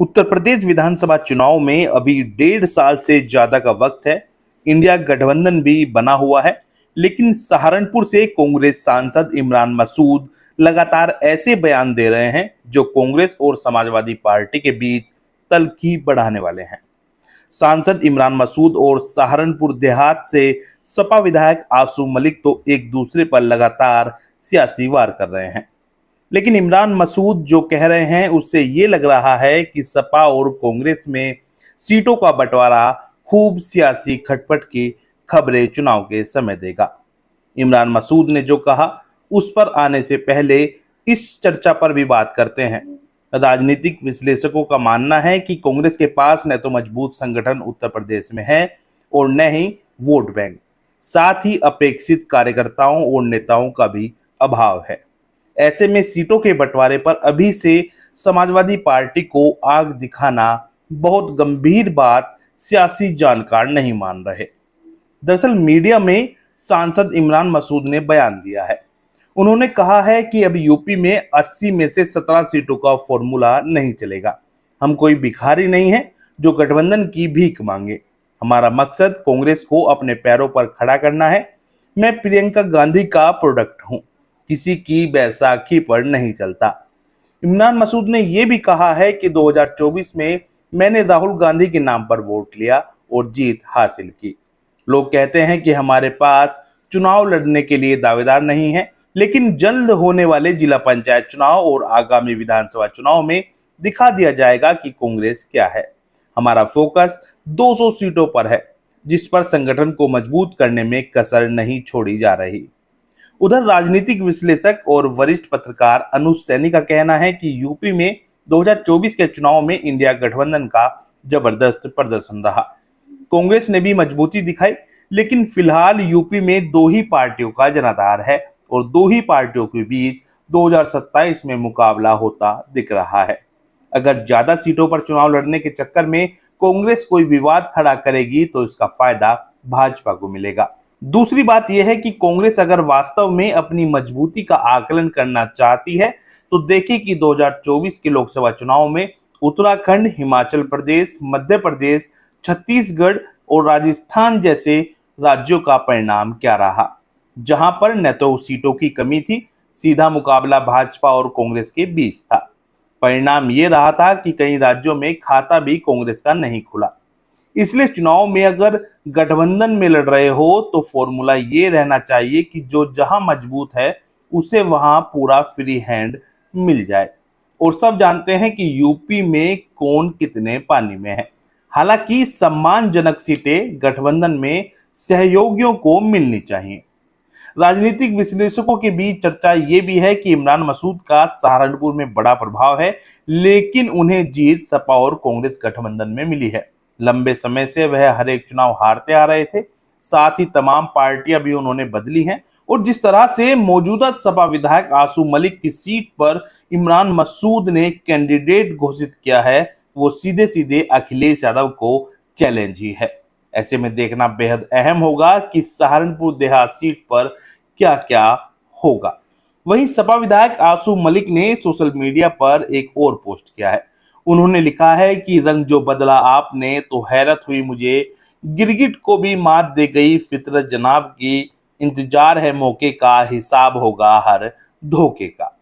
उत्तर प्रदेश विधानसभा चुनाव में अभी 1.5 साल से ज्यादा का वक्त है। इंडिया गठबंधन भी बना हुआ है, लेकिन सहारनपुर से कांग्रेस सांसद इमरान मसूद लगातार ऐसे बयान दे रहे हैं जो कांग्रेस और समाजवादी पार्टी के बीच तल्खी बढ़ाने वाले हैं। सांसद इमरान मसूद और सहारनपुर देहात से सपा विधायक आसू मलिक तो एक दूसरे पर लगातार सियासी वार कर रहे हैं, लेकिन इमरान मसूद जो कह रहे हैं उससे ये लग रहा है कि सपा और कांग्रेस में सीटों का बंटवारा खूब सियासी खटपट की खबरें चुनाव के समय देगा। इमरान मसूद ने जो कहा उस पर आने से पहले इस चर्चा पर भी बात करते हैं। राजनीतिक विश्लेषकों का मानना है कि कांग्रेस के पास न तो मजबूत संगठन उत्तर प्रदेश में है और न ही वोट बैंक, साथ ही अपेक्षित कार्यकर्ताओं और नेताओं का भी अभाव है। ऐसे में सीटों के बंटवारे पर अभी से समाजवादी पार्टी को आग दिखाना बहुत गंभीर बात सियासी जानकार नहीं मान रहे। दरअसल मीडिया में सांसद इमरान मसूद ने बयान दिया है। उन्होंने कहा है कि अब यूपी में 80 में से 17 सीटों का फॉर्मूला नहीं चलेगा। हम कोई भिखारी नहीं है जो गठबंधन की भीख मांगे। हमारा मकसद कांग्रेस को अपने पैरों पर खड़ा करना है। मैं प्रियंका गांधी का प्रोडक्ट हूं, किसी की बैसाखी पर नहीं चलता। इमरान मसूद ने यह भी कहा है कि 2024 में मैंने राहुल गांधी के नाम पर वोट लिया और जीत हासिल की। लोग कहते हैं कि हमारे पास चुनाव लड़ने के लिए दावेदार नहीं है, लेकिन जल्द होने वाले जिला पंचायत चुनाव और आगामी विधानसभा चुनाव में दिखा दिया जाएगा कि कांग्रेस क्या है। हमारा फोकस 200 सीटों पर है, जिस पर संगठन को मजबूत करने में कसर नहीं छोड़ी जा रही। उधर राजनीतिक विश्लेषक और वरिष्ठ पत्रकार अनुज सैनी का कहना है कि यूपी में 2024 के चुनाव में इंडिया गठबंधन का जबरदस्त प्रदर्शन रहा। कांग्रेस ने भी मजबूती दिखाई, लेकिन फिलहाल यूपी में दो ही पार्टियों का जनाधार है और दो ही पार्टियों के बीच 2027 में मुकाबला होता दिख रहा है। अगर ज्यादा सीटों पर चुनाव लड़ने के चक्कर में कांग्रेस कोई विवाद खड़ा करेगी तो इसका फायदा भाजपा को मिलेगा। दूसरी बात यह है कि कांग्रेस अगर वास्तव में अपनी मजबूती का आकलन करना चाहती है तो देखिए कि 2024 के लोकसभा चुनाव में उत्तराखंड, हिमाचल प्रदेश, मध्य प्रदेश, छत्तीसगढ़ और राजस्थान जैसे राज्यों का परिणाम क्या रहा, जहां पर न तो सीटों की कमी थी, सीधा मुकाबला भाजपा और कांग्रेस के बीच था। परिणाम ये रहा था कि कई राज्यों में खाता भी कांग्रेस का नहीं खुला। इसलिए चुनाव में अगर गठबंधन में लड़ रहे हो तो फॉर्मूला ये रहना चाहिए कि जो जहां मजबूत है उसे वहां पूरा फ्री हैंड मिल जाए। और सब जानते हैं कि यूपी में कौन कितने पानी में है। हालांकि सम्मानजनक सीटें गठबंधन में सहयोगियों को मिलनी चाहिए। राजनीतिक विश्लेषकों के बीच चर्चा ये भी है कि इमरान मसूद का सहारनपुर में बड़ा प्रभाव है, लेकिन उन्हें जीत सपा और कांग्रेस गठबंधन में मिली है। लंबे समय से वह हर एक चुनाव हारते आ रहे थे, साथ ही तमाम पार्टियां भी उन्होंने बदली हैं। और जिस तरह से मौजूदा सपा विधायक आसू मलिक की सीट पर इमरान मसूद ने कैंडिडेट घोषित किया है, वो सीधे सीधे अखिलेश यादव को चैलेंज ही है। ऐसे में देखना बेहद अहम होगा कि सहारनपुर देहात सीट पर क्या क्या होगा। वहीं सपा विधायक आसू मलिक ने सोशल मीडिया पर एक और पोस्ट किया है। उन्होंने लिखा है कि रंग जो बदला आपने तो हैरत हुई मुझे, गिरगिट को भी मात दे गई फितरत जनाब की, इंतजार है मौके का, हिसाब होगा हर धोखे का।